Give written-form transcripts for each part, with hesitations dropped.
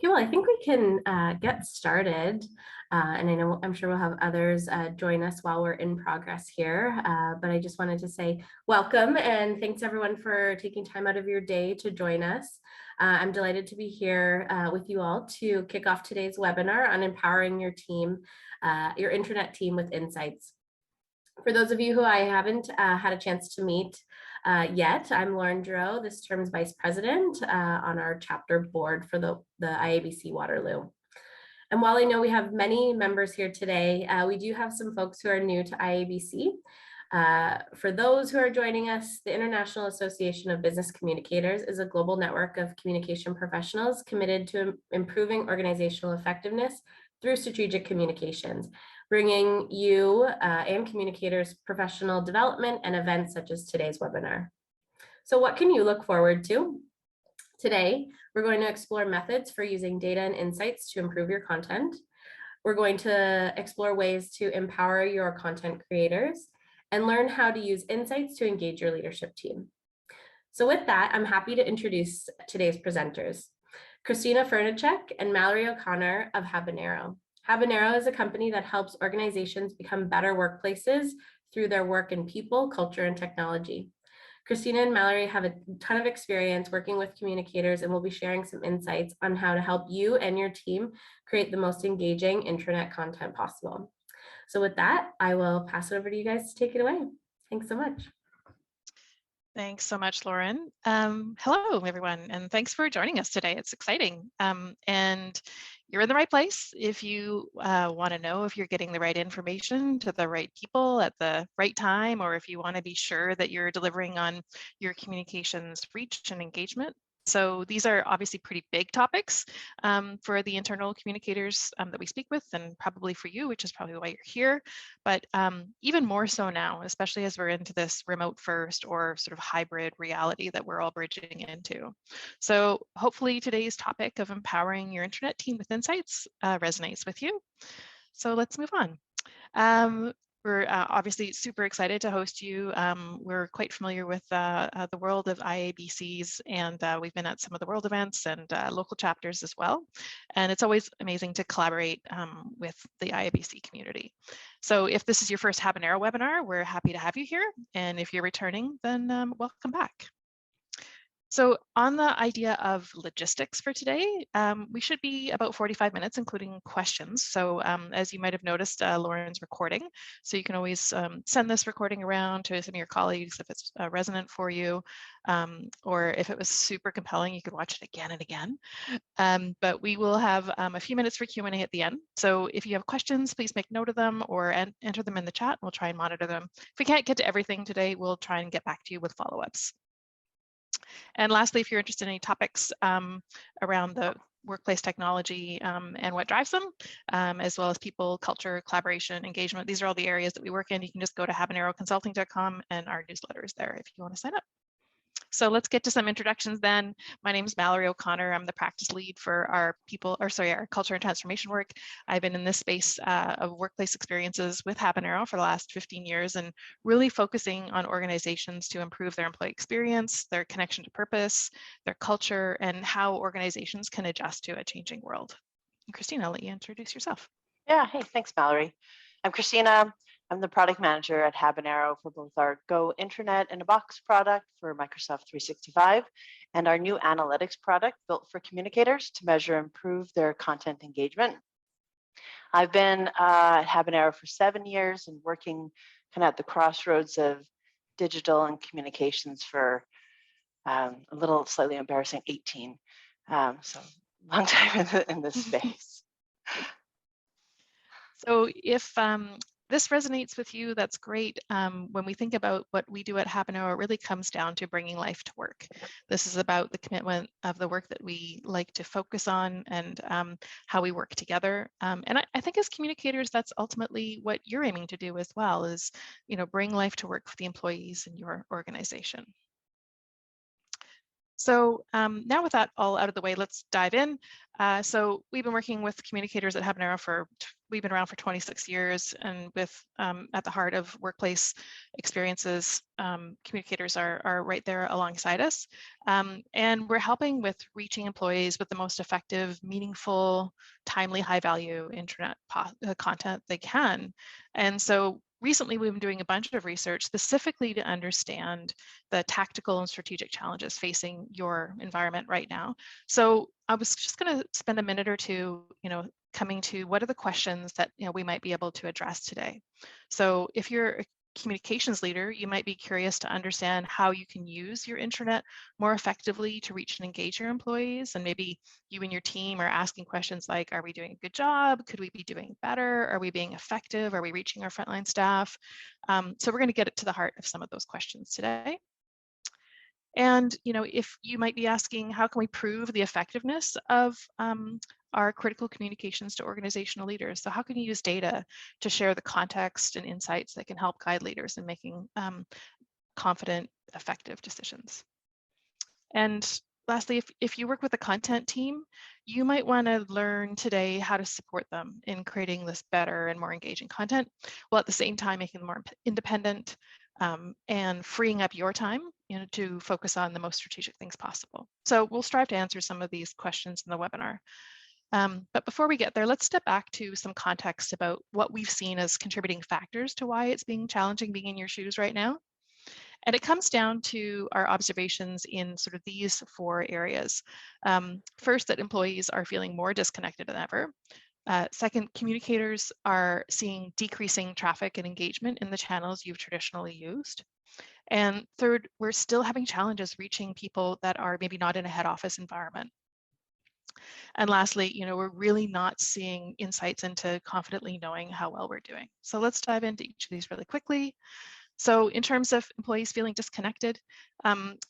Okay, well, I think we can get started. And I'm sure we'll have others join us while we're in progress here. But I just wanted to say welcome and thanks everyone for taking time out of your day to join us. I'm delighted to be here with you all to kick off today's webinar on empowering your team, your intranet team with insights. For those of you who I haven't had a chance to meet yet, I'm Lauren Giroux, this term's Vice President on our chapter board for the IABC Waterloo. And while I know we have many members here today, we do have some folks who are new to IABC. For those who are joining us, the International Association of Business Communicators is a global network of communication professionals committed to improving organizational effectiveness through strategic communications, bringing you and communicators professional development and events such as today's webinar. So what can you look forward to? Today, we're going to explore methods for using data and insights to improve your content. We're going to explore ways to empower your content creators and learn how to use insights to engage your leadership team. So with that, I'm happy to introduce today's presenters, Christina Fernicek and Mallory O'Connor of Habanero. Habanero is a company that helps organizations become better workplaces through their work in people, culture, and technology. Christina and Mallory have a ton of experience working with communicators and will be sharing some insights on how to help you and your team create the most engaging intranet content possible. So with that, I will pass it over to you guys to take it away. Thanks so much. Thanks so much, Lauren. Hello, everyone, and thanks for joining us today. It's exciting. And you're in the right place if you want to know if you're getting the right information to the right people at the right time, or if you want to be sure that you're delivering on your communications reach and engagement. So these are obviously pretty big topics for the internal communicators that we speak with, and probably for you, which is probably why you're here. But even more so now, especially as we're into this remote first or sort of hybrid reality that we're all bridging into. So hopefully today's topic of empowering your internet team with insights resonates with you. So let's move on. We're obviously super excited to host you. We're quite familiar with the world of IABCs, and we've been at some of the world events and local chapters as well. And it's always amazing to collaborate with the IABC community. So if this is your first Habanero webinar, we're happy to have you here. And if you're returning, then welcome back. So on the idea of logistics for today, we should be about 45 minutes, including questions. So as you might have noticed, Lauren's recording. So you can always send this recording around to some of your colleagues if it's resonant for you, or if it was super compelling, you could watch it again and again. But we will have a few minutes for Q&A at the end. So if you have questions, please make note of them or enter them in the chat. We'll try and monitor them. If we can't get to everything today, we'll try and get back to you with follow-ups. And lastly, if you're interested in any topics around the workplace technology and what drives them, as well as people, culture, collaboration, engagement, these are all the areas that we work in. You can just go to habaneroconsulting.com, and our newsletter is there if you want to sign up. So let's get to some introductions then. My name is Mallory O'Connor. I'm the practice lead for our culture and transformation work. I've been in this space of workplace experiences with Habanero for the last 15 years and really focusing on organizations to improve their employee experience, their connection to purpose, their culture, and how organizations can adjust to a changing world. And Christina, I'll let you introduce yourself. Yeah, hey, thanks, Mallory. I'm Christina. I'm the product manager at Habanero for both our Go Intranet in a Box product for Microsoft 365 and our new analytics product built for communicators to measure and improve their content engagement. I've been at Habanero for 7 years and working kind of at the crossroads of digital and communications for a little slightly embarrassing 18. So long time in this space. So if this resonates with you, that's great. When we think about what we do at Habanero, it really comes down to bringing life to work. This is about the commitment of the work that we like to focus on and how we work together. And I think as communicators, that's ultimately what you're aiming to do as well, is bring life to work for the employees in your organization. So now with that all out of the way, let's dive in. So we've been working with communicators at Habanero for we've been around for 26 years, and with at the heart of workplace experiences, communicators are right there alongside us. And we're helping with reaching employees with the most effective, meaningful, timely, high value intranet content they can. And so recently we've been doing a bunch of research specifically to understand the tactical and strategic challenges facing your environment right now. So I was just going to spend a minute or two, coming to what are the questions that we might be able to address today. So if you're a communications leader, you might be curious to understand how you can use your intranet more effectively to reach and engage your employees. And maybe you and your team are asking questions like, are we doing a good job? Could we be doing better? Are we being effective? Are we reaching our frontline staff? So we're going to get to the heart of some of those questions today. And if you might be asking, how can we prove the effectiveness of our critical communications to organizational leaders? So how can you use data to share the context and insights that can help guide leaders in making confident, effective decisions? And lastly, if you work with a content team, you might want to learn today how to support them in creating this better and more engaging content, while at the same time making them more independent and freeing up your time to focus on the most strategic things possible. So we'll strive to answer some of these questions in the webinar. But before we get there, let's step back to some context about what we've seen as contributing factors to why it's being challenging being in your shoes right now. And it comes down to our observations in sort of these 4 areas. First, that employees are feeling more disconnected than ever. Second, communicators are seeing decreasing traffic and engagement in the channels you've traditionally used. And third, we're still having challenges reaching people that are maybe not in a head office environment. And lastly, we're really not seeing insights into confidently knowing how well we're doing. So let's dive into each of these really quickly. So in terms of employees feeling disconnected,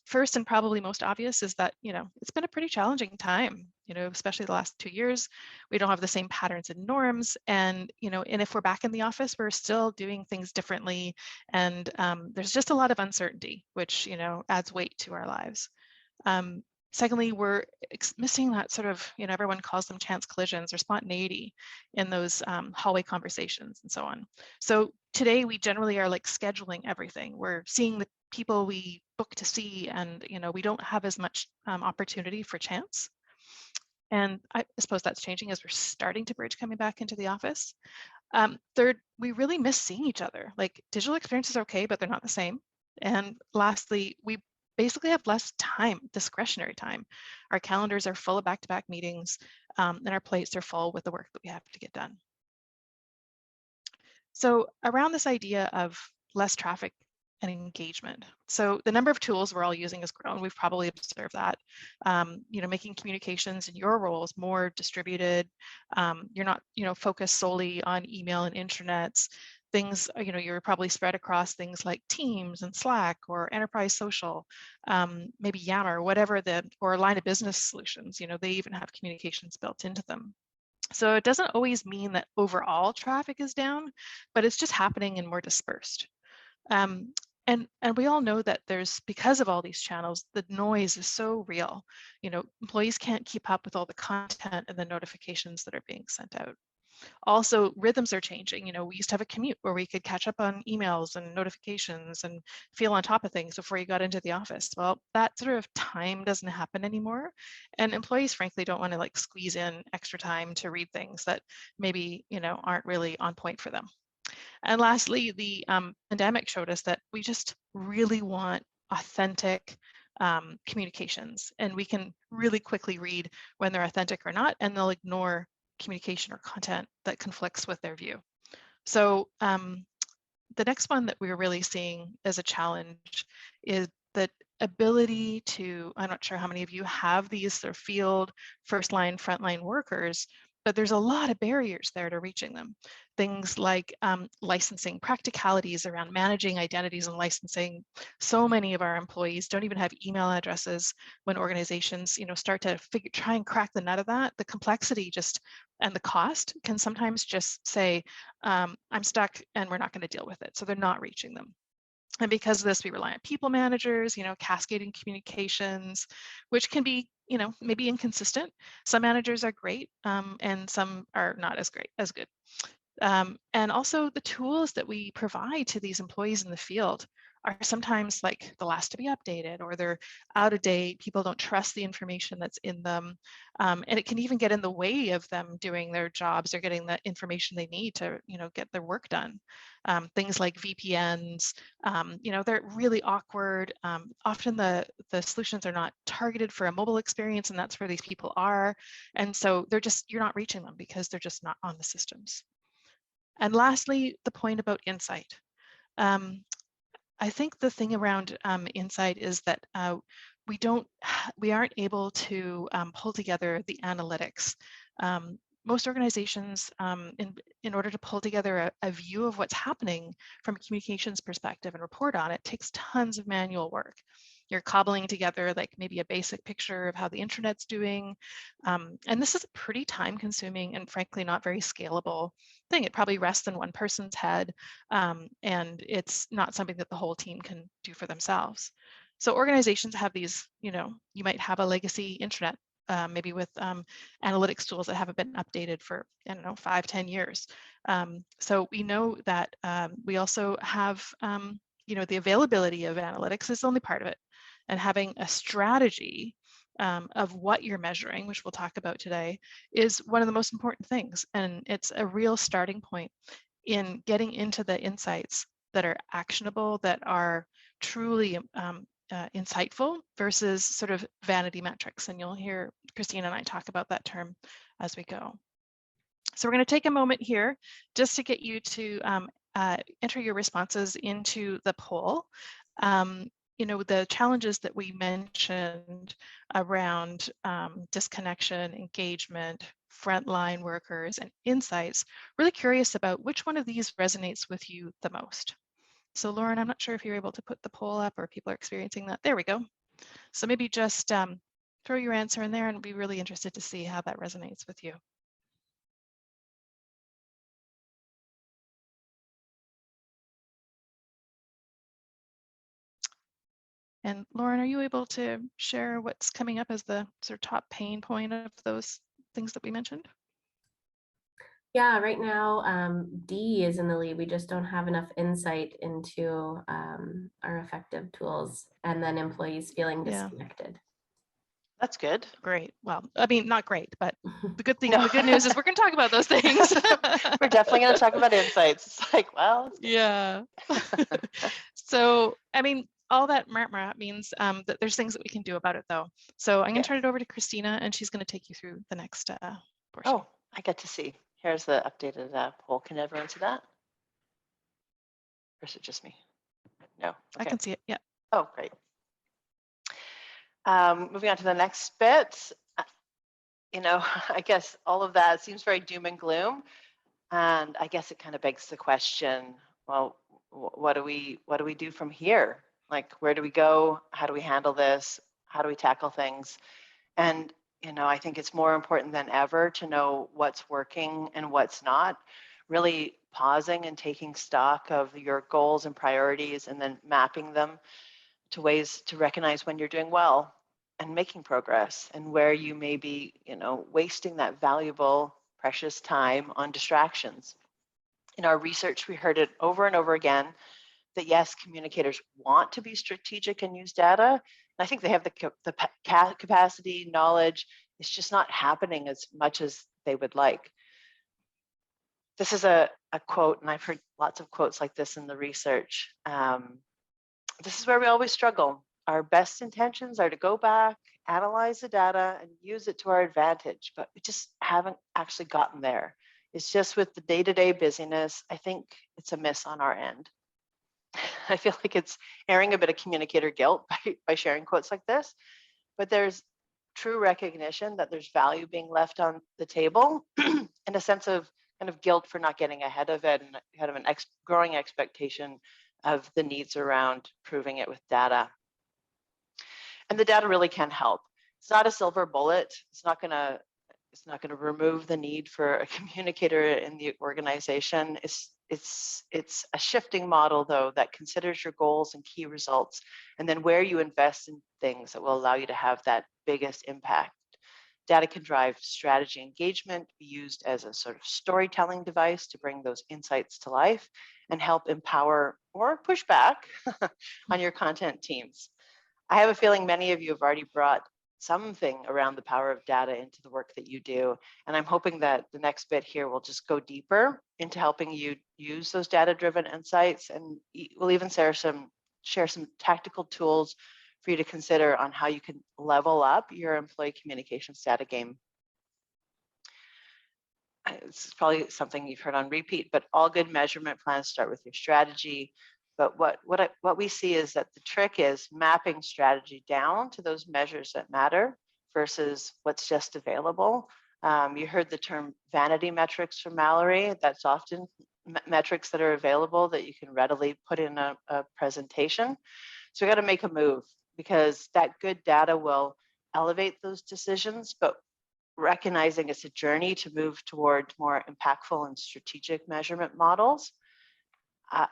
first and probably most obvious is that, it's been a pretty challenging time, especially the last 2 years. We don't have the same patterns and norms. And, and if we're back in the office, we're still doing things differently. And there's just a lot of uncertainty, which, adds weight to our lives. Secondly, we're missing that sort of, everyone calls them chance collisions or spontaneity in those hallway conversations and so on. So today we generally are like scheduling everything. We're seeing the people we book to see, and we don't have as much opportunity for chance. And I suppose that's changing as we're starting to bridge coming back into the office. Third, we really miss seeing each other. Like digital experiences are okay, but they're not the same. And lastly, we basically have less time, discretionary time. Our calendars are full of back-to-back meetings, and our plates are full with the work that we have to get done. So around this idea of less traffic and engagement. So the number of tools we're all using has grown. We've probably observed that, making communications in your roles more distributed. You're not, focused solely on email and intranets. Things, you're probably spread across things like Teams and Slack or Enterprise Social, maybe Yammer, whatever or line of business solutions, they even have communications built into them. So it doesn't always mean that overall traffic is down, but it's just happening and more dispersed. And we all know that because of all these channels, the noise is so real. Employees can't keep up with all the content and the notifications that are being sent out. Also, rhythms are changing. We used to have a commute where we could catch up on emails and notifications and feel on top of things before you got into the office. Well, that sort of time doesn't happen anymore. And employees, frankly, don't want to squeeze in extra time to read things that maybe, aren't really on point for them. And lastly, the pandemic showed us that we just really want authentic communications, and we can really quickly read when they're authentic or not, and they'll ignore communication or content that conflicts with their view. So the next one that we're really seeing as a challenge is the ability to, I'm not sure how many of you have these sort of field, first line, frontline workers, but there's a lot of barriers there to reaching them. Things like licensing, practicalities around managing identities and licensing. So many of our employees don't even have email addresses. When organizations, start to try and crack the nut of that, the complexity and the cost can sometimes just say, I'm stuck and we're not going to deal with it. So they're not reaching them. And because of this, we rely on people managers, cascading communications, which can be, maybe inconsistent. Some managers are great, and some are not as good. And also the tools that we provide to these employees in the field are sometimes like the last to be updated, or they're out of date. People don't trust the information that's in them. And it can even get in the way of them doing their jobs or getting the information they need to, get their work done. Things like VPNs, they're really awkward. Often the solutions are not targeted for a mobile experience, and that's where these people are. And so you're not reaching them because they're just not on the systems. And lastly, the point about insight. I think the thing around insight is that we aren't able to pull together the analytics. Most organizations, in order to pull together a view of what's happening from a communications perspective and report on it, takes tons of manual work. You're cobbling together like maybe a basic picture of how the intranet's doing. And this is a pretty time-consuming and frankly not very scalable thing. It probably rests in one person's head, and it's not something that the whole team can do for themselves. So organizations have these, you might have a legacy intranet, maybe with analytics tools that haven't been updated for, 5-10 years. So we know that we also have, the availability of analytics is only part of it. And having a strategy of what you're measuring, which we'll talk about today, is one of the most important things. And it's a real starting point in getting into the insights that are actionable, that are truly insightful versus sort of vanity metrics. And you'll hear Christina and I talk about that term as we go. So we're going to take a moment here just to get you to enter your responses into the poll. The challenges that we mentioned around disconnection, engagement, frontline workers, and insights, really curious about which one of these resonates with you the most. So Lauren, I'm not sure if you're able to put the poll up or people are experiencing that. There we go. So maybe just throw your answer in there, and be really interested to see how that resonates with you. And Lauren, are you able to share what's coming up as the sort of top pain point of those things that we mentioned? Yeah, right now, D is in the lead. We just don't have enough insight into our effective tools, and then employees feeling disconnected. That's good. Great. Well, I mean, not great, but the good thing, the good news is we're going to talk about those things. We're definitely going to talk about insights. It's like, well, yeah. So, I mean, all that means that there's things that we can do about it, though. So I'm going to turn it over to Christina, and she's going to take you through the next portion. Oh, I get to see. Here's the updated poll. Can everyone see that? Or is it just me? No. Okay. I can see it. Yeah. Oh, great. Moving on to the next bit. I guess all of that seems very doom and gloom, and I guess it kind of begs the question: well, what do we do from here? Like, where do we go? How do we handle this? How do we tackle things? And I think it's more important than ever to know what's working and what's not. Really pausing and taking stock of your goals and priorities, and then mapping them to ways to recognize when you're doing well and making progress, and where you may be, wasting that valuable, precious time on distractions. In our research, we heard it over and over again that yes, communicators want to be strategic and use data. And I think they have the capacity, knowledge. It's just not happening as much as they would like. This is a quote, and I've heard lots of quotes like this in the research. This is where we always struggle. Our best intentions are to go back, analyze the data, and use it to our advantage, but we just haven't actually gotten there. It's just with the day-to-day busyness, I think it's a miss on our end. I feel like it's airing a bit of communicator guilt by sharing quotes like this, but there's true recognition that there's value being left on the table, and a sense of kind of guilt for not getting ahead of it, and kind of an growing expectation of the needs around proving it with data. And the data really can help. It's not a silver bullet. It's not going to remove the need for a communicator in the organization. It's it's a shifting model, though, that considers your goals and key results, and then where you invest in things that will allow you to have that biggest impact. Data can drive strategy engagement, be used as a sort of storytelling device to bring those insights to life and help empower or push back on your content teams. I have a feeling many of you have already brought something around the power of data into the work that you do. And I'm hoping that the next bit here will just go deeper into helping you use those data-driven insights. And we'll even share some tactical tools for you to consider on how you can level up your employee communications data game. It's probably something you've heard on repeat, but all good measurement plans start with your strategy. But what we see is that the trick is mapping strategy down to those measures that matter versus what's just available. You heard the term vanity metrics from Mallory. That's often metrics that are available that you can readily put in a presentation. So we got to make a move, because that good data will elevate those decisions, but recognizing it's a journey to move toward more impactful and strategic measurement models.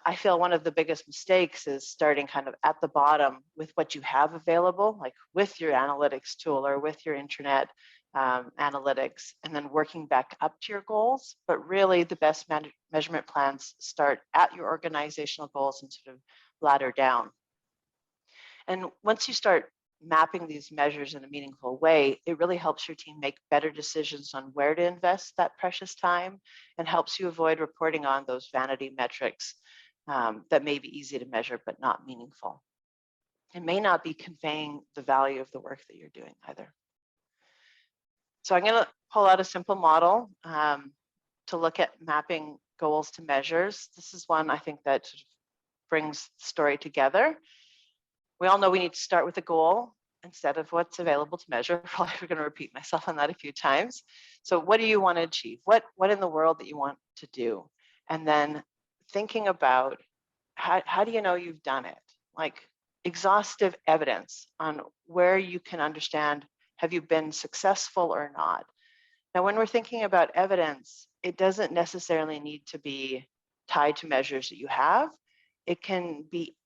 I feel one of the biggest mistakes is starting kind of at the bottom with what you have available, like with your analytics tool or with your intranet analytics, and then working back up to your goals. But really the best measurement plans start at your organizational goals and sort of ladder down. And once you start mapping these measures in a meaningful way, it really helps your team make better decisions on where to invest that precious time, and helps you avoid reporting on those vanity metrics that may be easy to measure but not meaningful. It may not be conveying the value of the work that you're doing either. So I'm going to pull out a simple model to look at mapping goals to measures. This is one I think that sort of brings the story together. We all know we need to start with a goal instead of what's available to measure. Probably we're going to repeat myself on that a few times. So what do you want to achieve? What in the world that you want to do? And then thinking about how do you know you've done it? Like exhaustive evidence on where you can understand, have you been successful or not? Now, when we're thinking about evidence, it doesn't necessarily need to be tied to measures that you have. It can be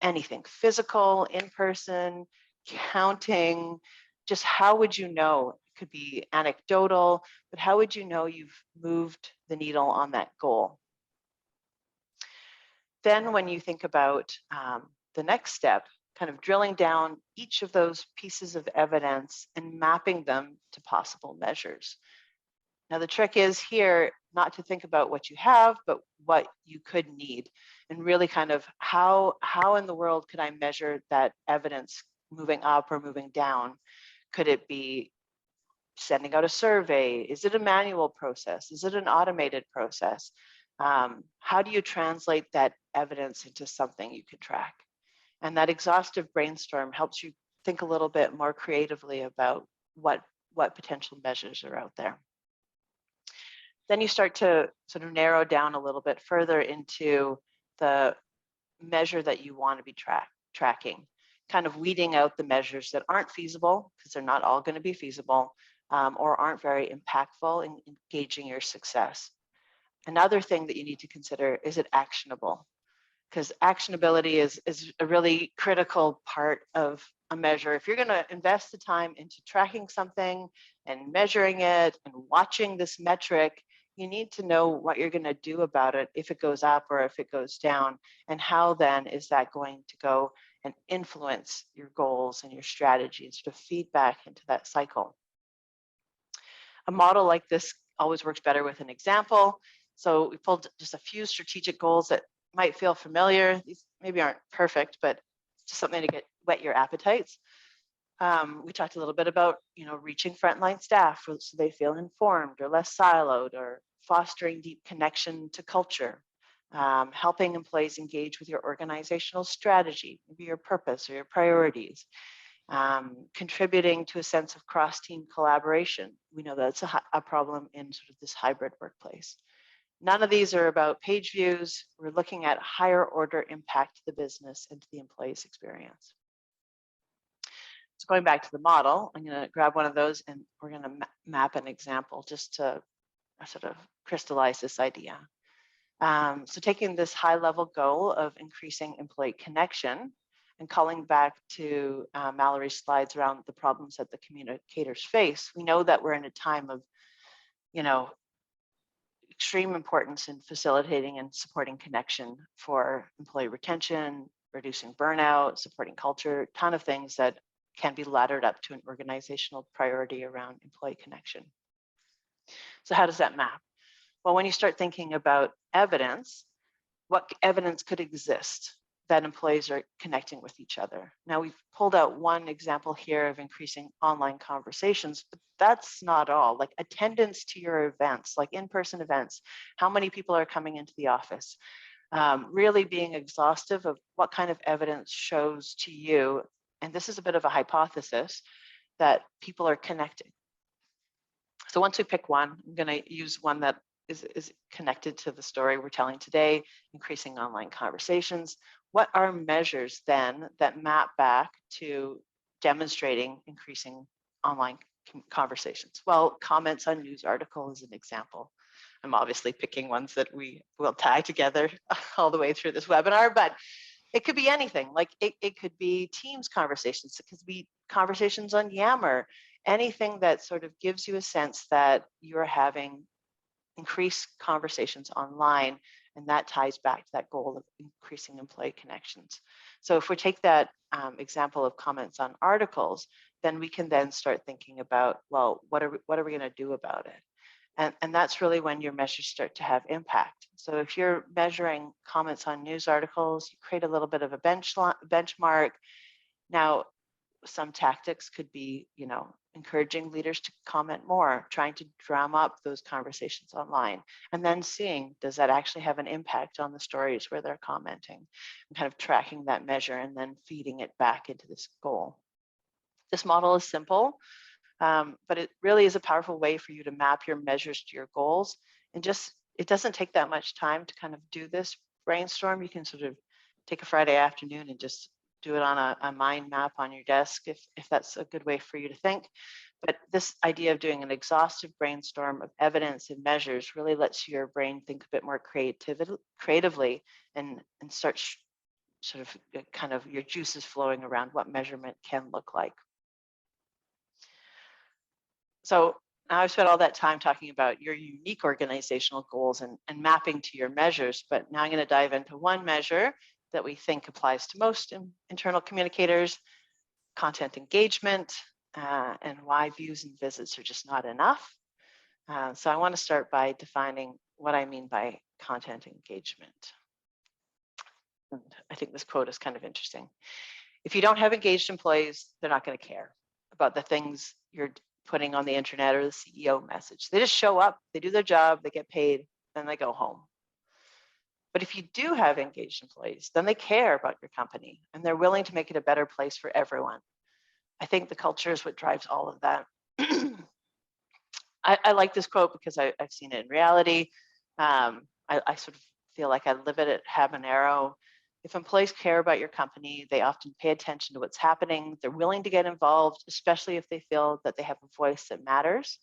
anything, physical, in person, counting, just how would you know? It could be anecdotal, but how would you know you've moved the needle on that goal? Then when you think about the next step, kind of drilling down each of those pieces of evidence and mapping them to possible measures. Now, the trick is here not to think about what you have, but what you could need, and really kind of how in the world could I measure that evidence moving up or moving down? Could it be sending out a survey? Is it a manual process? Is it an automated process? How do you translate that evidence into something you can track? And that exhaustive brainstorm helps you think a little bit more creatively about what potential measures are out there. Then you start to sort of narrow down a little bit further into the measure that you want to be tracking, kind of weeding out the measures that aren't feasible, because they're not all going to be feasible, or aren't very impactful in gauging your success. Another thing that you need to consider, is it actionable? Because actionability is a really critical part of a measure. If you're going to invest the time into tracking something and measuring it and watching this metric, you need to know what you're going to do about it if it goes up or if it goes down, and how then is that going to go and influence your goals and your strategy and sort of feedback into that cycle. A model like this always works better with an example. So we pulled just a few strategic goals that might feel familiar. These maybe aren't perfect, but just something to whet your appetites. We talked a little bit about, reaching frontline staff so they feel informed or less siloed, or fostering deep connection to culture, helping employees engage with your organizational strategy, maybe your purpose or your priorities, contributing to a sense of cross-team collaboration. We know that's a problem in sort of this hybrid workplace. None of these are about page views. We're looking at higher order impact to the business and to the employee's experience. So going back to the model, I'm going to grab one of those and we're going to map an example just to sort of crystallize this idea. So taking this high level goal of increasing employee connection and calling back to Mallory's slides around the problems that the communicators face, we know that we're in a time of, extreme importance in facilitating and supporting connection for employee retention, reducing burnout, supporting culture, a ton of things that can be laddered up to an organizational priority around employee connection. So how does that map? Well, when you start thinking about evidence, what evidence could exist that employees are connecting with each other? Now, we've pulled out one example here of increasing online conversations, but that's not all. Like attendance to your events, like in-person events, how many people are coming into the office? Really being exhaustive of what kind of evidence shows to you, and this is a bit of a hypothesis, that people are connecting. So once we pick one, I'm going to use one that is connected to the story we're telling today, increasing online conversations. What are measures then that map back to demonstrating increasing online conversations? Well, comments on news articles is an example. I'm obviously picking ones that we will tie together all the way through this webinar, but it could be anything. Like it could be Teams conversations, it could be conversations on Yammer, anything that sort of gives you a sense that you're having increased conversations online, and that ties back to that goal of increasing employee connections. So if we take that example of comments on articles, then we can then start thinking about, well, what are we going to do about it? And that's really when your measures start to have impact. So if you're measuring comments on news articles, you create a little bit of a benchmark. Now, some tactics could be, encouraging leaders to comment more, trying to drum up those conversations online, and then seeing, does that actually have an impact on the stories where they're commenting, and kind of tracking that measure and then feeding it back into this goal. This model is simple, but it really is a powerful way for you to map your measures to your goals. And it doesn't take that much time to kind of do this brainstorm. You can sort of take a Friday afternoon and just do it on a mind map on your desk if that's a good way for you to think. But this idea of doing an exhaustive brainstorm of evidence and measures really lets your brain think a bit more creatively and start sort of kind of your juices flowing around what measurement can look like. So now I've spent all that time talking about your unique organizational goals and mapping to your measures, but now I'm going to dive into one measure that we think applies to most internal communicators, content engagement, and why views and visits are just not enough. So I want to start by defining what I mean by content engagement. And I think this quote is kind of interesting. If you don't have engaged employees, they're not going to care about the things you're putting on the internet or the CEO message. They just show up, they do their job, they get paid, then they go home. But if you do have engaged employees, then they care about your company and they're willing to make it a better place for everyone. I think the culture is what drives all of that. I like this quote because I've seen it in reality. I sort of feel like I live it at Habanero. If employees care about your company, they often pay attention to what's happening. They're willing to get involved, especially if they feel that they have a voice that matters.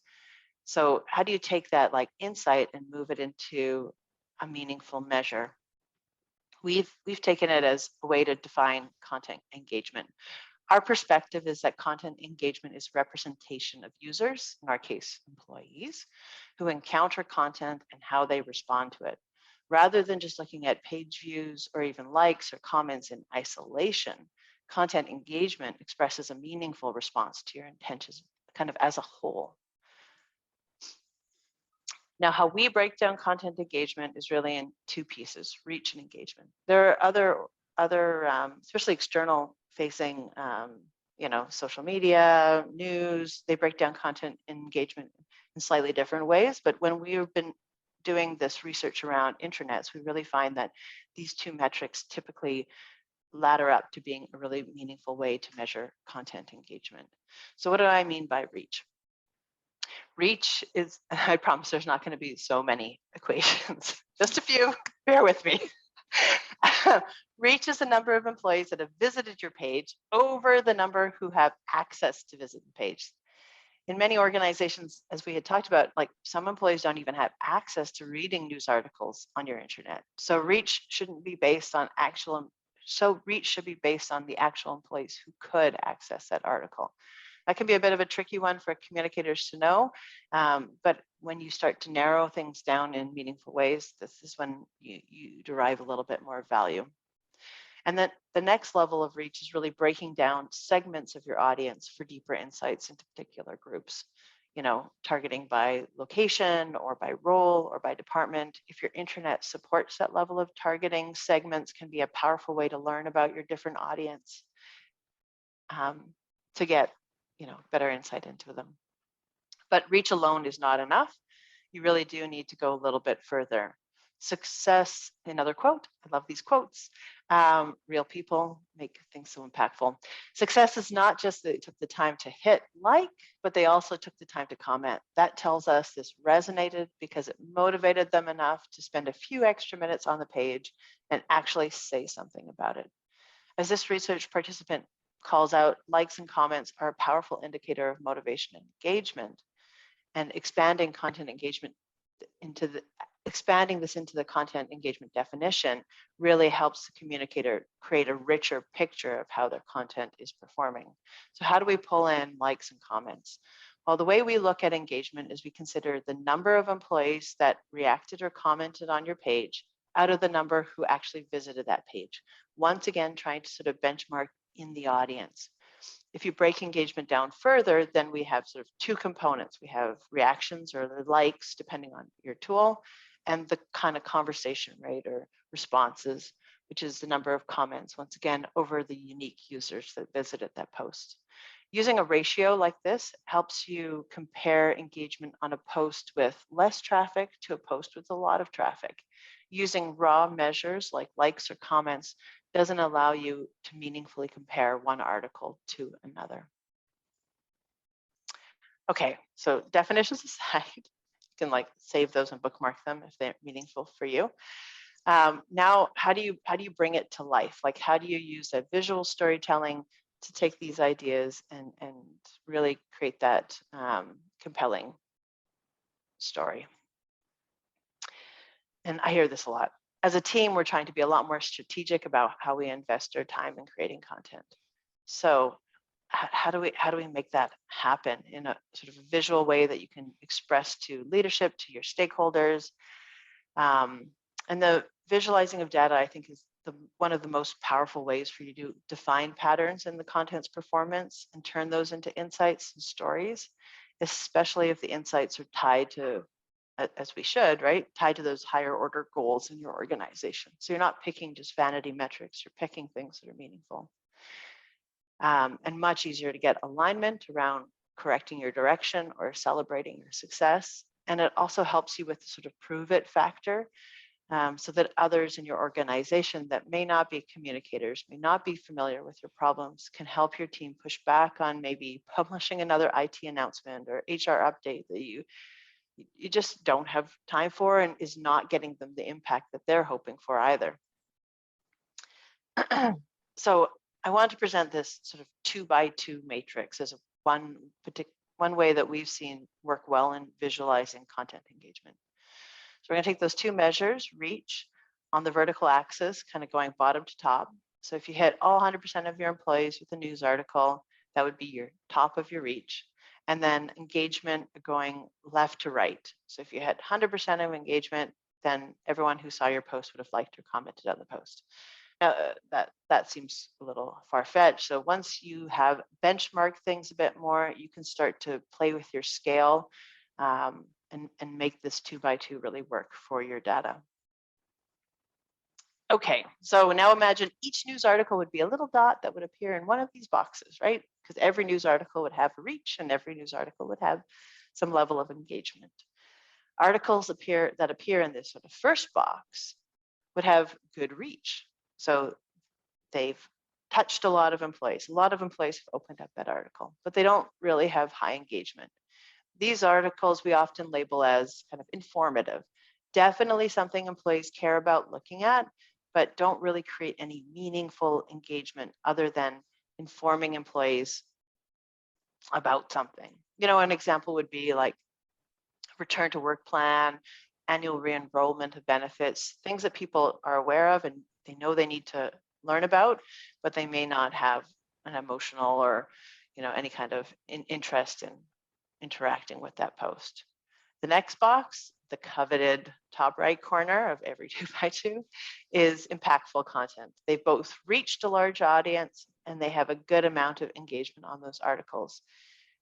So how do you take that like insight and move it into a meaningful measure? We've taken it as a way to define content engagement. Our perspective is that content engagement is representation of users, in our case, employees, who encounter content and how they respond to it. Rather than just looking at page views or even likes or comments in isolation, content engagement expresses a meaningful response to your intentions kind of as a whole. Now, how we break down content engagement is really in two pieces, reach and engagement. There are other especially external facing, social media, news, they break down content engagement in slightly different ways. But when we've been doing this research around intranets, we really find that these two metrics typically ladder up to being a really meaningful way to measure content engagement. So what do I mean by reach? Reach is, I promise there's not going to be so many equations, just a few, bear with me. Reach is the number of employees that have visited your page over the number who have access to visit the page. In many organizations, as we had talked about, like some employees don't even have access to reading news articles on your internet. So reach shouldn't be based on reach should be based on the actual employees who could access that article. That can be a bit of a tricky one for communicators to know, but when you start to narrow things down in meaningful ways, this is when you derive a little bit more value. And then the next level of reach is really breaking down segments of your audience for deeper insights into particular groups, targeting by location or by role or by department. If your intranet supports that level of targeting, segments can be a powerful way to learn about your different audience, to get better insight into them. But reach alone is not enough. You really do need to go a little bit further. Success, another quote, I love these quotes. Real people make things so impactful. Success is not just that they took the time to hit like, but they also took the time to comment. That tells us this resonated because it motivated them enough to spend a few extra minutes on the page and actually say something about it. As this research participant calls out, likes and comments are a powerful indicator of motivation and engagement. And expanding content engagement expanding this into the content engagement definition really helps the communicator create a richer picture of how their content is performing. So how do we pull in likes and comments? Well, the way we look at engagement is we consider the number of employees that reacted or commented on your page out of the number who actually visited that page. Once again, trying to sort of benchmark in the audience. If you break engagement down further, then we have sort of two components. We have reactions or the likes, depending on your tool, and the kind of conversation rate or responses, which is the number of comments, once again, over the unique users that visited that post. Using a ratio like this helps you compare engagement on a post with less traffic to a post with a lot of traffic. Using raw measures like likes or comments doesn't allow you to meaningfully compare one article to another. Okay, so definitions aside, you can save those and bookmark them if they're meaningful for you. Now, how do you bring it to life? How do you use a visual storytelling to take these ideas and really create that compelling story? And I hear this a lot. As a team, we're trying to be a lot more strategic about how we invest our time in creating content. So how do we make that happen in a sort of visual way that you can express to leadership, to your stakeholders? And the visualizing of data, I think, is one of the most powerful ways for you to define patterns in the content's performance and turn those into insights and stories, especially if the insights are tied to, as we should, right? Tied to those higher order goals in your organization. So you're not picking just vanity metrics, you're picking things that are meaningful. And much easier to get alignment around correcting your direction or celebrating your success. And it also helps you with the sort of prove it factor, so that others in your organization that may not be communicators, may not be familiar with your problems, can help your team push back on maybe publishing another IT announcement or HR update that you just don't have time for and is not getting them the impact that they're hoping for either. So I want to present this sort of 2x2 matrix as one way that we've seen work well in visualizing content engagement. So we're going to take those two measures, reach on the vertical axis, kind of going bottom to top. So if you hit all 100% of your employees with a news article, that would be your top of your reach. And then engagement going left to right. So if you had 100% of engagement, then everyone who saw your post would have liked or commented on the post. Now, that seems a little far-fetched. So once you have benchmarked things a bit more, you can start to play with your scale and make this 2x2 really work for your data. Okay, so now imagine each news article would be a little dot that would appear in one of these boxes, right? Because every news article would have a reach and every news article would have some level of engagement. Articles that appear in this sort of first box would have good reach. So they've touched a lot of employees. A lot of employees have opened up that article, but they don't really have high engagement. These articles we often label as kind of informative. Definitely something employees care about looking at, but don't really create any meaningful engagement other than informing employees about something. An example would be like return to work plan, annual re-enrollment of benefits, things that people are aware of and they know they need to learn about, but they may not have an emotional or any kind of interest in interacting with that post. The next box, the coveted top right corner of every 2x2, is impactful content. They've both reached a large audience and they have a good amount of engagement on those articles.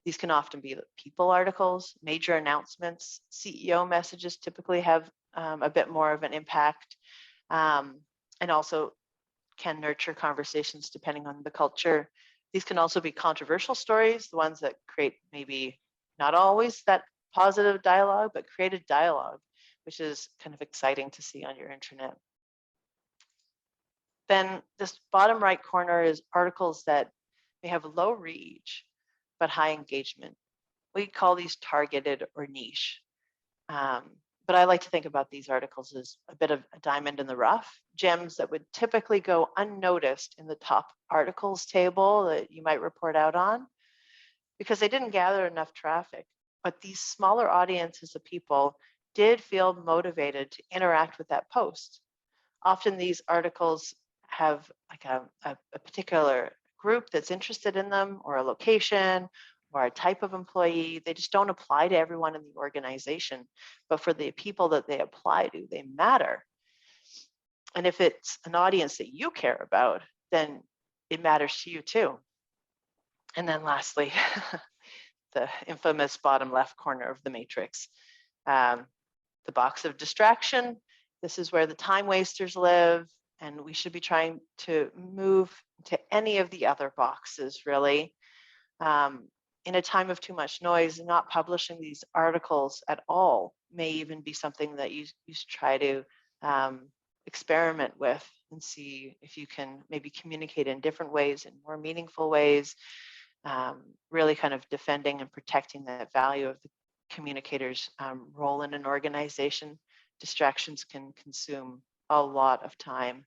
These can often be people articles, major announcements. CEO messages typically have a bit more of an impact, and also can nurture conversations depending on the culture. These can also be controversial stories, the ones that create maybe not always that positive dialogue, but created dialogue, which is kind of exciting to see on your intranet. Then this bottom right corner is articles that may have low reach, but high engagement. We call these targeted or niche. But I like to think about these articles as a bit of a diamond in the rough, gems that would typically go unnoticed in the top articles table that you might report out on because they didn't gather enough traffic. But these smaller audiences of people did feel motivated to interact with that post. Often these articles have like a particular group that's interested in them, or a location, or a type of employee. They just don't apply to everyone in the organization, but for the people that they apply to, they matter. And if it's an audience that you care about, then it matters to you too. And then lastly, the infamous bottom left corner of the matrix, the box of distraction. This is where the time wasters live, and we should be trying to move to any of the other boxes, really. In a time of too much noise, not publishing these articles at all may even be something that you should try to experiment with and see if you can maybe communicate in different ways, in more meaningful ways, really kind of defending and protecting the value of the communicator's role in an organization. Distractions can consume a lot of time.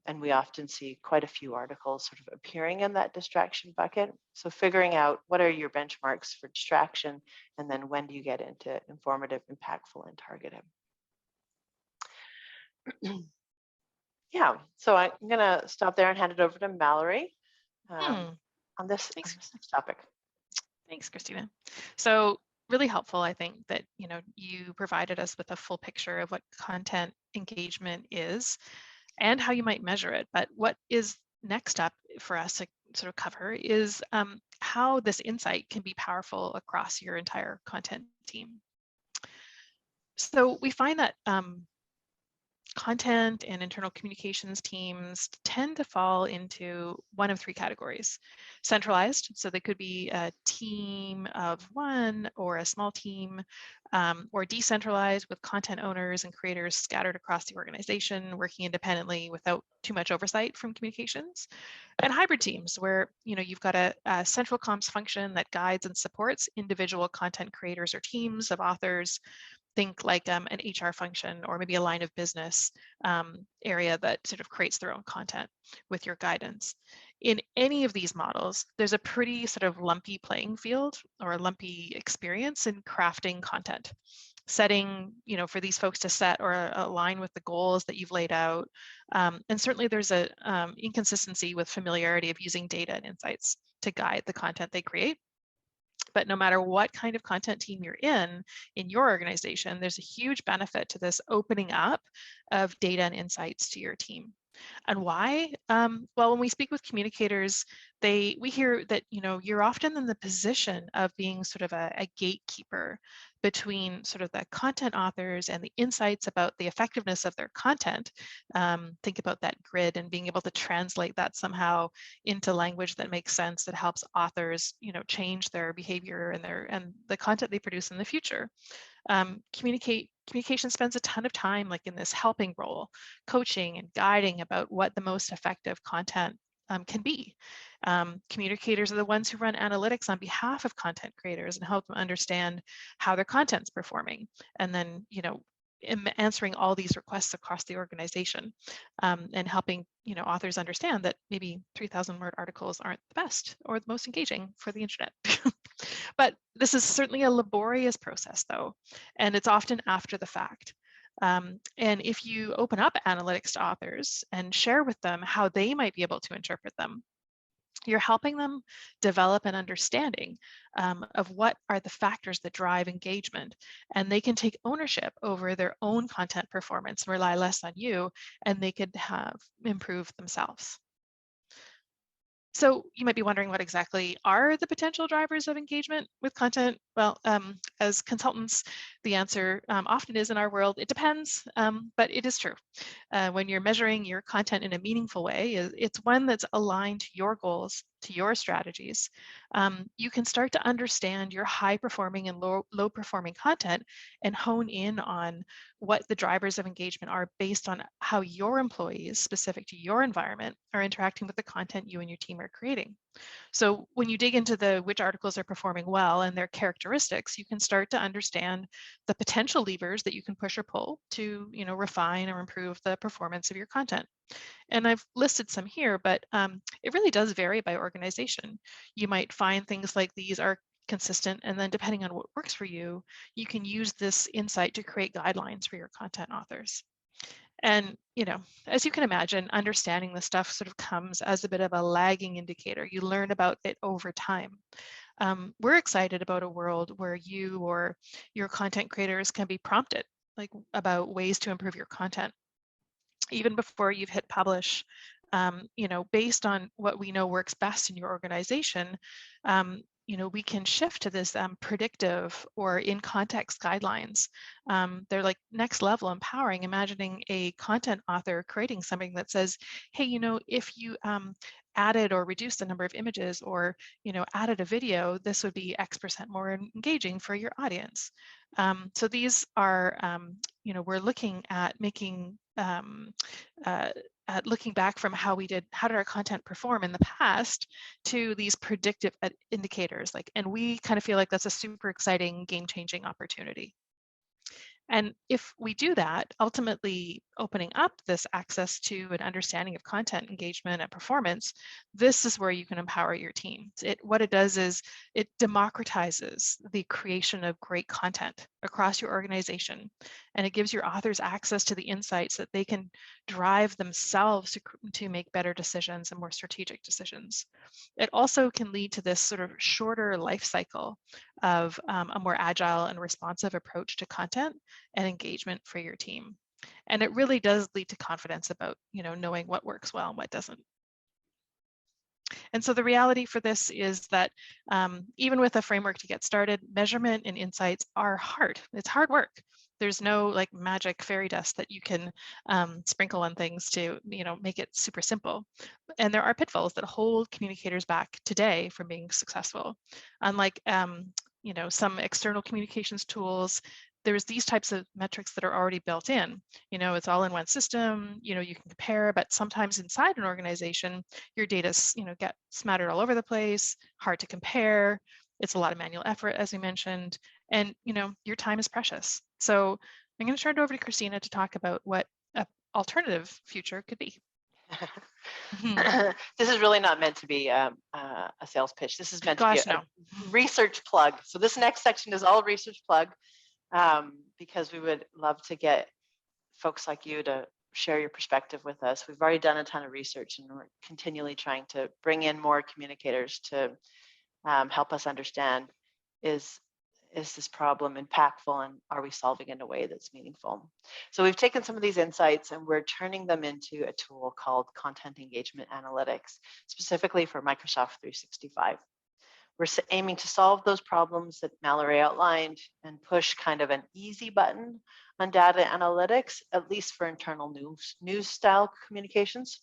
And we often see quite a few articles sort of appearing in that distraction bucket. So figuring out what are your benchmarks for distraction, and then when do you get into informative, impactful, and targeted. Yeah, so I'm gonna stop there and hand it over to Mallory on this next topic. Thanks, Christina. So really helpful, I think, that you provided us with a full picture of what content engagement is and how you might measure it. But what is next up for us to sort of cover is how this insight can be powerful across your entire content team. So we find that content and internal communications teams tend to fall into one of three categories. Centralized, so they could be a team of one or a small team, or decentralized with content owners and creators scattered across the organization, working independently without too much oversight from communications. And hybrid teams where you've got a central comms function that guides and supports individual content creators or teams of authors. Think like an HR function or maybe a line of business area that sort of creates their own content with your guidance. In any of these models, there's a pretty sort of lumpy playing field or a lumpy experience in crafting content. Setting, for these folks to set or align with the goals that you've laid out. And certainly there's a inconsistency with familiarity of using data and insights to guide the content they create. But no matter what kind of content team you're in your organization, there's a huge benefit to this opening up of data and insights to your team. And why? Well, when we speak with communicators, we hear that you're often in the position of being sort of a gatekeeper between sort of the content authors and the insights about the effectiveness of their content. Think about that grid and being able to translate that somehow into language that makes sense, that helps authors change their behavior and the content they produce in the future. Communication spends a ton of time like in this helping role, coaching and guiding about what the most effective content can be. Communicators are the ones who run analytics on behalf of content creators and help them understand how their content's performing. And then, answering all these requests across the organization, and helping authors understand that maybe 3,000 word articles aren't the best or the most engaging for the internet. But this is certainly a laborious process, though, and it's often after the fact. And if you open up analytics to authors and share with them how they might be able to interpret them, you're helping them develop an understanding of what are the factors that drive engagement, and they can take ownership over their own content performance, rely less on you, and they could have improved themselves. So you might be wondering, what exactly are the potential drivers of engagement with content? Well, as consultants, the answer often is, in our world, it depends, but it is true. When you're measuring your content in a meaningful way, it's one that's aligned to your goals, to your strategies. You can start to understand your high performing and low performing content and hone in on what the drivers of engagement are based on how your employees, specific to your environment, are interacting with the content you and your team are creating. So when you dig into which articles are performing well and their characteristics, you can start to understand the potential levers that you can push or pull to, refine or improve the performance of your content. And I've listed some here, but it really does vary by organization. You might find things like these are consistent, and then depending on what works for you, you can use this insight to create guidelines for your content authors. And, as you can imagine, understanding this stuff sort of comes as a bit of a lagging indicator. You learn about it over time. We're excited about a world where you or your content creators can be prompted about ways to improve your content, even before you've hit publish. Based on what we know works best in your organization, we can shift to this predictive or in context guidelines. They're like next level empowering, imagining a content author creating something that says, hey, if you added or reduced the number of images, or added a video, this would be X% more engaging for your audience. So these are, we're looking at making looking back from how did our content perform in the past to these predictive indicators, and we kind of feel like that's a super exciting, game-changing opportunity. And if we do that, ultimately opening up this access to an understanding of content engagement and performance, this is where you can empower your team. What it does is it democratizes the creation of great content across your organization, and it gives your authors access to the insights that they can drive themselves to make better decisions and more strategic decisions. It also can lead to this sort of shorter life cycle of a more agile and responsive approach to content and engagement for your team. And it really does lead to confidence about, knowing what works well and what doesn't. And so the reality for this is that even with a framework to get started, measurement and insights are hard. It's hard work. There's no magic fairy dust that you can sprinkle on things to, make it super simple. And there are pitfalls that hold communicators back today from being successful. Unlike, some external communications tools, there's these types of metrics that are already built in. It's all in one system, you can compare, but sometimes inside an organization, your data, get smattered all over the place, hard to compare. It's a lot of manual effort, as we mentioned, and, your time is precious. So I'm going to turn it over to Christina to talk about what an alternative future could be. This is really not meant to be a sales pitch. This is meant to be a research plug. So this next section is all research plug, because we would love to get folks like you to share your perspective with us. We've already done a ton of research, and we're continually trying to bring in more communicators to help us understand, is this problem impactful, and are we solving it in a way that's meaningful? So we've taken some of these insights and we're turning them into a tool called Content Engagement Analytics, specifically for Microsoft 365. We're aiming to solve those problems that Mallory outlined and push kind of an easy button on data analytics, at least for internal news style communications.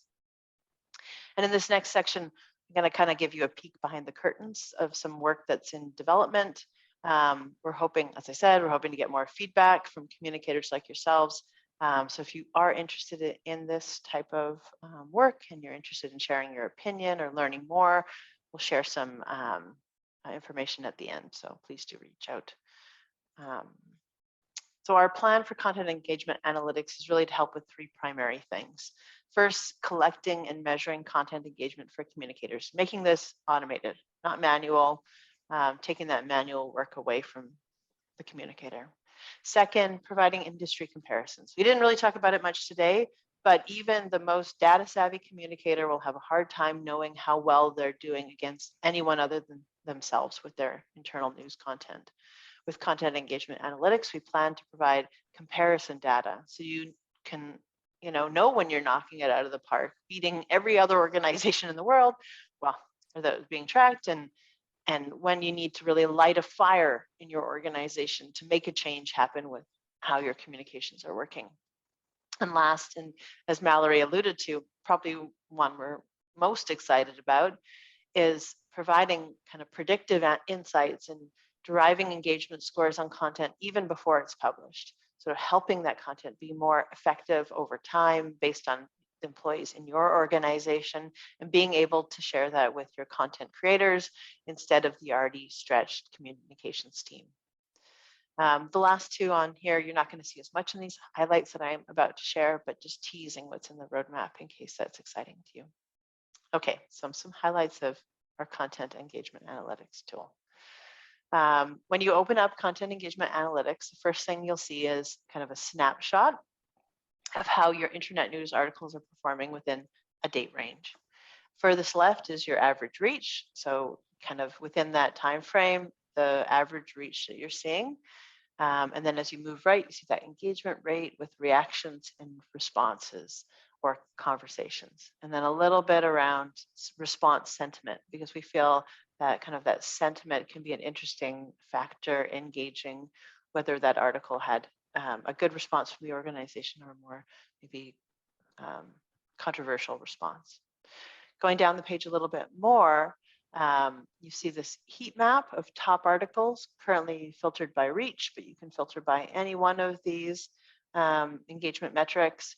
And in this next section, I'm going to kind of give you a peek behind the curtains of some work that's in development. We're hoping, as I said, we're hoping to get more feedback from communicators like yourselves. So if you are interested in this type of work and you're interested in sharing your opinion or learning more, we'll share some information at the end. So please do reach out. So our plan for content engagement analytics is really to help with three primary things. First, collecting and measuring content engagement for communicators, making this automated, not manual, taking that manual work away from the communicator. Second, providing industry comparisons. We didn't really talk about it much today, but even the most data savvy communicator will have a hard time knowing how well they're doing against anyone other than themselves with their internal news content. With content engagement analytics, we plan to provide comparison data so you can know when you're knocking it out of the park, beating every other organization in the world, well, that was being tracked, and when you need to really light a fire in your organization to make a change happen with how your communications are working. And last, and as Mallory alluded to, probably one we're most excited about is providing kind of predictive insights and deriving engagement scores on content even before it's published. Sort of helping that content be more effective over time based on employees in your organization, and being able to share that with your content creators instead of the already stretched communications team. The last two on here, you're not going to see as much in these highlights that I'm about to share, but just teasing what's in the roadmap in case that's exciting to you. Okay, so some highlights of our content engagement analytics tool. When you open up content engagement analytics, the first thing you'll see is kind of a snapshot of how your internet news articles are performing within a date range. Furthest left is your average reach. So kind of within that time frame, the average reach that you're seeing. And then as you move right, you see that engagement rate with reactions and responses or conversations. And then a little bit around response sentiment, because we feel that kind of that sentiment can be an interesting factor in gauging whether that article had a good response from the organization or more maybe controversial response. Going down the page a little bit more, you see this heat map of top articles currently filtered by reach, but you can filter by any one of these engagement metrics.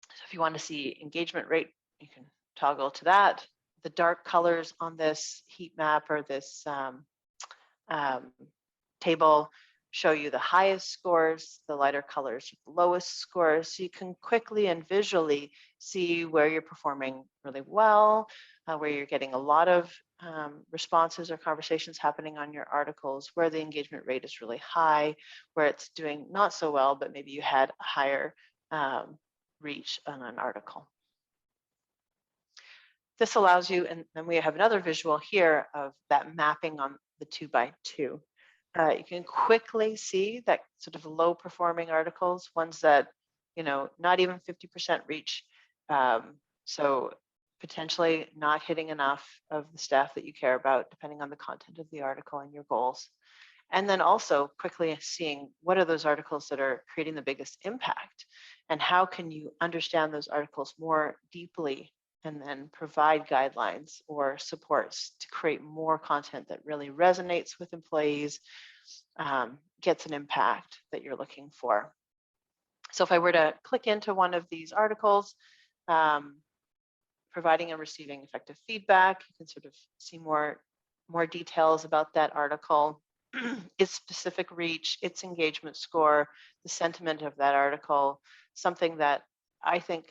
So if you want to see engagement rate, you can toggle to that. The dark colors on this heat map or this table show you the highest scores, the lighter colors, the lowest scores. So you can quickly and visually see where you're performing really well, where you're getting a lot of responses or conversations happening on your articles, where the engagement rate is really high, where it's doing not so well, but maybe you had a higher reach on an article. This allows you, and then we have another visual here of that mapping on the 2x2. You can quickly see that sort of low performing articles, ones that, not even 50% reach. So potentially not hitting enough of the staff that you care about, depending on the content of the article and your goals. And then also quickly seeing what are those articles that are creating the biggest impact, and how can you understand those articles more deeply and then provide guidelines or supports to create more content that really resonates with employees, gets an impact that you're looking for. So if I were to click into one of these articles, providing and receiving effective feedback, you can sort of see more details about that article, its specific reach, its engagement score, the sentiment of that article, something that I think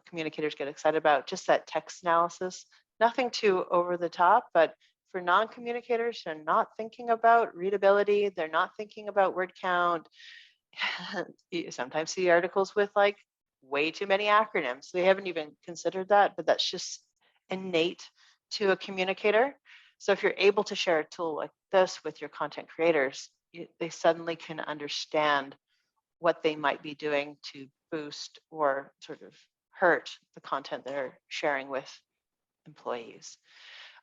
communicators get excited about, just that text analysis. Nothing too over the top, but for non-communicators, they're not thinking about readability, they're not thinking about word count. You sometimes see articles with like way too many acronyms. They haven't even considered that, but that's just innate to a communicator. So if you're able to share a tool like this with your content creators, they suddenly can understand what they might be doing to boost or sort of hurt the content they're sharing with employees.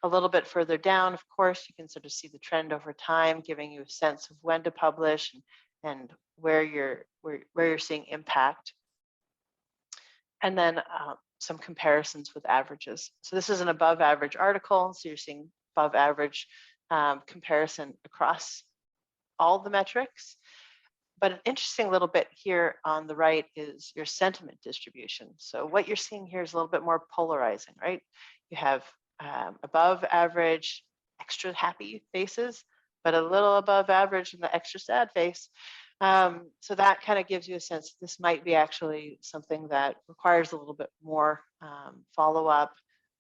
A little bit further down, of course, you can sort of see the trend over time, giving you a sense of when to publish and where you're seeing impact. And then some comparisons with averages. So this is an above average article. So you're seeing above average comparison across all the metrics. But an interesting little bit here on the right is your sentiment distribution. So what you're seeing here is a little bit more polarizing, right? You have above average, extra happy faces, but a little above average in the extra sad face. So that kind of gives you a sense that this might be actually something that requires a little bit more follow-up,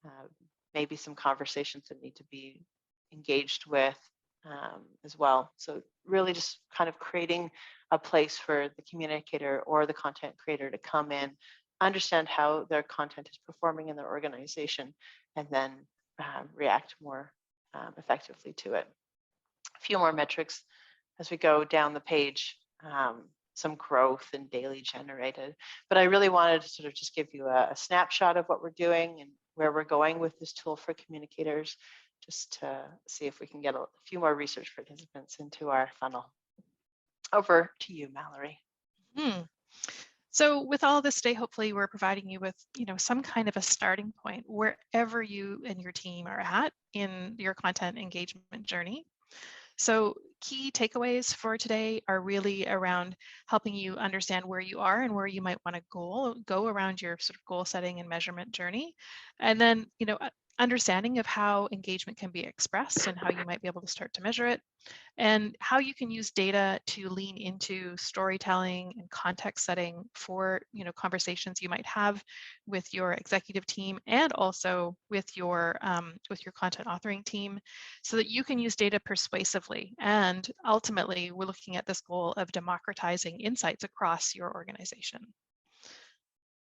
uh, maybe some conversations that need to be engaged with as well. So really just kind of creating a place for the communicator or the content creator to come in, understand how their content is performing in their organization, and then react more effectively to it. A few more metrics as we go down the page, some growth in daily generated. But I really wanted to sort of just give you a snapshot of what we're doing and where we're going with this tool for communicators, just to see if we can get a few more research participants into our funnel. Over to you, Mallory. So with all this today, hopefully we're providing you with, some kind of a starting point wherever you and your team are at in your content engagement journey. So key takeaways for today are really around helping you understand where you are and where you might want to go around your sort of goal setting and measurement journey. And then, understanding of how engagement can be expressed and how you might be able to start to measure it, and how you can use data to lean into storytelling and context setting for conversations you might have with your executive team and also with your content authoring team, so that you can use data persuasively. And ultimately, we're looking at this goal of democratizing insights across your organization.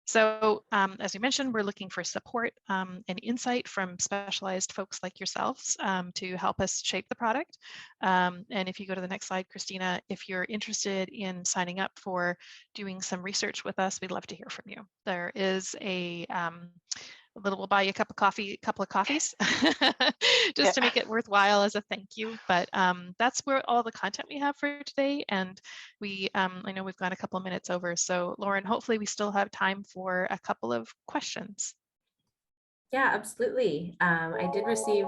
So as we mentioned, we're looking for support and insight from specialized folks like yourselves to help us shape the product. And if you go to the next slide, Christina, if you're interested in signing up for doing some research with us, we'd love to hear from you. There is we'll buy you a couple of coffees, just to make it worthwhile as a thank you. But that's where all the content we have for today. And I know we've gone a couple of minutes over. So Lauren, hopefully we still have time for a couple of questions. Yeah, absolutely. I did receive,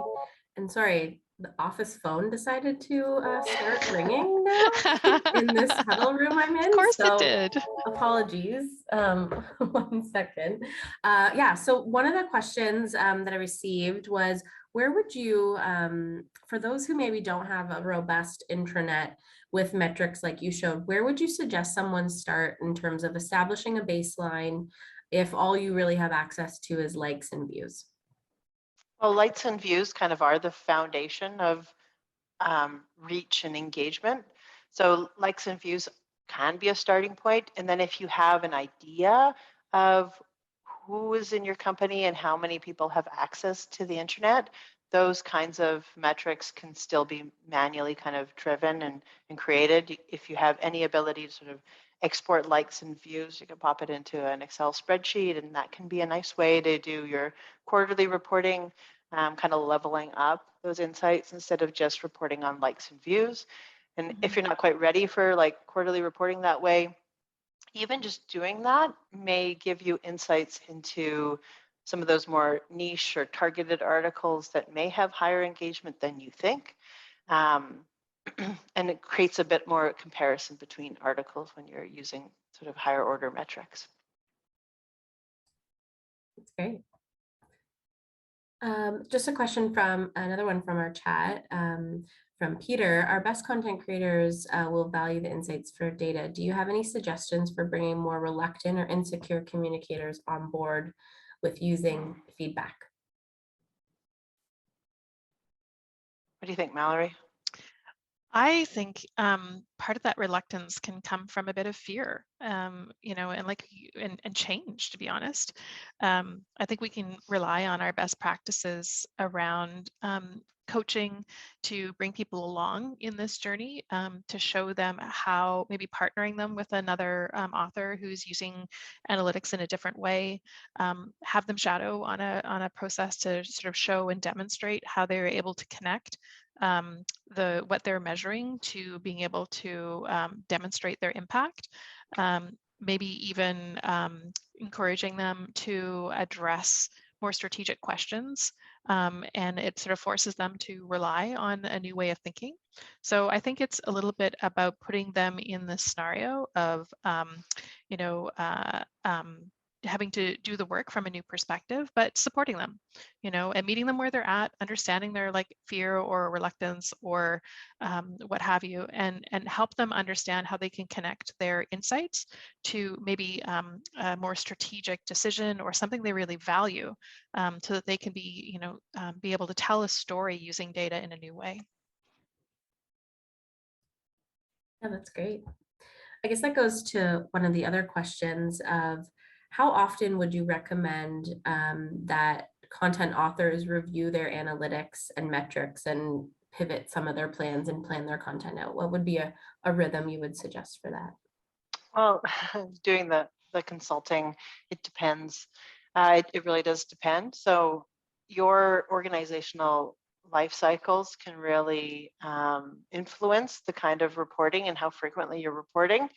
and sorry, the office phone decided to start ringing now in this huddle room I'm in. Of course so it did. Apologies. 1 second. Yeah, so one of the questions that I received was, where would you, for those who maybe don't have a robust intranet with metrics like you showed, where would you suggest someone start in terms of establishing a baseline if all you really have access to is likes and views? Well, likes and views kind of are the foundation of reach and engagement. So likes and views can be a starting point. And then if you have an idea of who is in your company and how many people have access to the internet, those kinds of metrics can still be manually kind of driven and created. If you have any ability to sort of export likes and views, you can pop it into an Excel spreadsheet, and that can be a nice way to do your quarterly reporting, kind of leveling up those insights instead of just reporting on likes and views. And if you're not quite ready for like quarterly reporting that way, even just doing that may give you insights into some of those more niche or targeted articles that may have higher engagement than you think. And it creates a bit more comparison between articles when you're using sort of higher order metrics. That's great. Just a question from another one from our chat from Peter. Our best content creators will value the insights for data. Do you have any suggestions for bringing more reluctant or insecure communicators on board with using feedback? What do you think, Mallory? I think part of that reluctance can come from a bit of fear, and change, to be honest. I think we can rely on our best practices around coaching to bring people along in this journey, to show them how, maybe partnering them with another author who's using analytics in a different way, have them shadow on a process to sort of show and demonstrate how they're able to connect what they're measuring to being able to demonstrate their impact. Maybe even encouraging them to address more strategic questions, and it sort of forces them to rely on a new way of thinking. So I think it's a little bit about putting them in the scenario of, having to do the work from a new perspective, but supporting them, and meeting them where they're at, understanding their like fear or reluctance or what have you, and help them understand how they can connect their insights to maybe a more strategic decision or something they really value, so that they can be, be able to tell a story using data in a new way. Yeah, that's great. I guess that goes to one of the other questions of how often would you recommend that content authors review their analytics and metrics and pivot some of their plans and plan their content out? What would be a rhythm you would suggest for that? Well, doing the consulting, it depends. It really does depend. So your organizational life cycles can really influence the kind of reporting and how frequently you're reporting,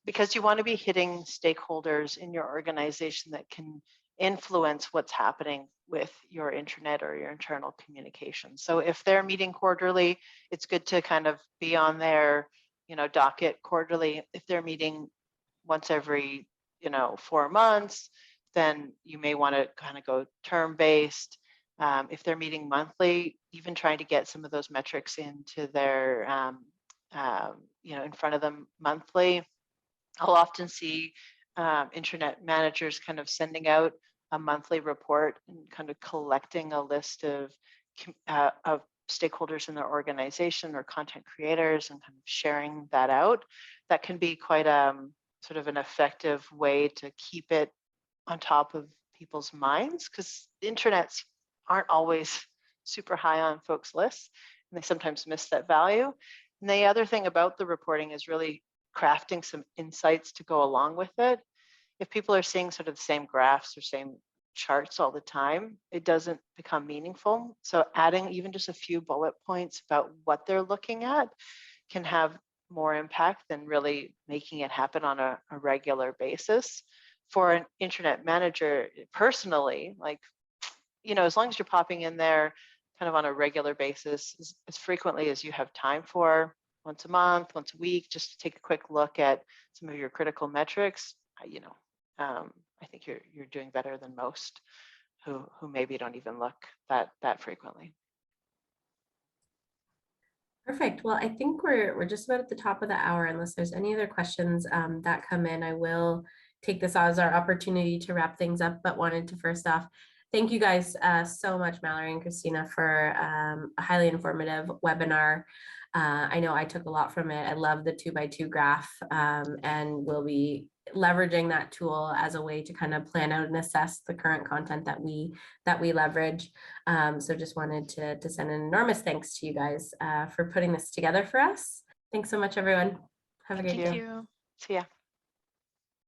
because you want to be hitting stakeholders in your organization that can influence what's happening with your intranet or your internal communication. So if they're meeting quarterly, it's good to kind of be on their docket quarterly. If they're meeting once every 4 months, then you may want to kind of go term based. If they're meeting monthly, even trying to get some of those metrics into their in front of them monthly. I'll often see intranet managers kind of sending out a monthly report and kind of collecting a list of stakeholders in their organization or content creators and kind of sharing that out. That can be quite sort of an effective way to keep it on top of people's minds, because the intranets aren't always super high on folks' lists, and they sometimes miss that value. And the other thing about the reporting is really crafting some insights to go along with it. If people are seeing sort of the same graphs or same charts all the time, it doesn't become meaningful. So adding even just a few bullet points about what they're looking at can have more impact than really making it happen on a regular basis. For an intranet manager personally, like, as long as you're popping in there kind of on a regular basis, as frequently as you have time for, once a month, once a week, just to take a quick look at some of your critical metrics, I think you're doing better than most who maybe don't even look that frequently. Perfect. Well, I think we're just about at the top of the hour. Unless there's any other questions that come in, I will take this as our opportunity to wrap things up, but wanted to first off, thank you guys so much, Mallory and Christina, for a highly informative webinar. I know I took a lot from it. I love the 2x2 graph, and we'll be leveraging that tool as a way to kind of plan out and assess the current content that we leverage. So just wanted to send an enormous thanks to you guys for putting this together for us. Thanks so much, everyone. Have a great day. Thank you. See ya.